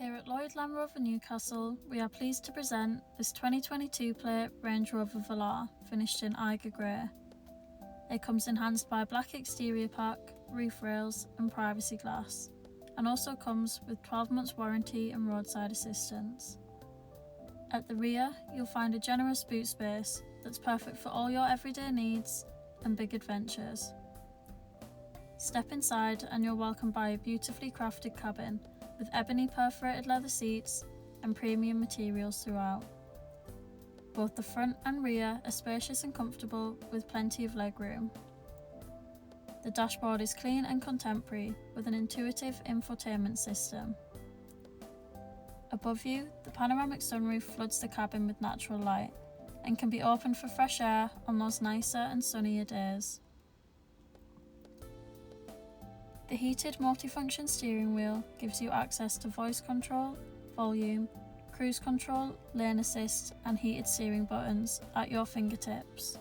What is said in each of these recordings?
Here at Lloyd Land Rover Newcastle, we are pleased to present this 2022 plate Range Rover Velar, finished in Eiger Grey. It comes enhanced by a black exterior pack, roof rails and privacy glass, and also comes with 12 months warranty and roadside assistance. At the rear, you'll find a generous boot space that's perfect for all your everyday needs and big adventures. Step inside and you're welcomed by a beautifully crafted cabin with ebony perforated leather seats and premium materials throughout. Both the front and rear are spacious and comfortable with plenty of legroom. The dashboard is clean and contemporary with an intuitive infotainment system. Above you, the panoramic sunroof floods the cabin with natural light and can be opened for fresh air on those nicer and sunnier days. The heated multifunction steering wheel gives you access to voice control, volume, cruise control, lane assist and heated steering buttons at your fingertips.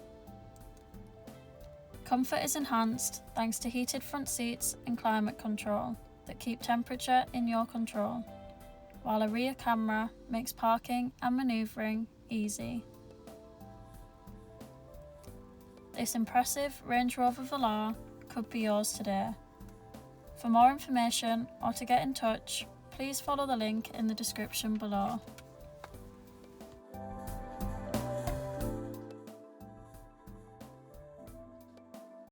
Comfort is enhanced thanks to heated front seats and climate control that keep temperature in your control, while a rear camera makes parking and manoeuvring easy. This impressive Range Rover Velar could be yours today. For more information or to get in touch, please follow the link in the description below.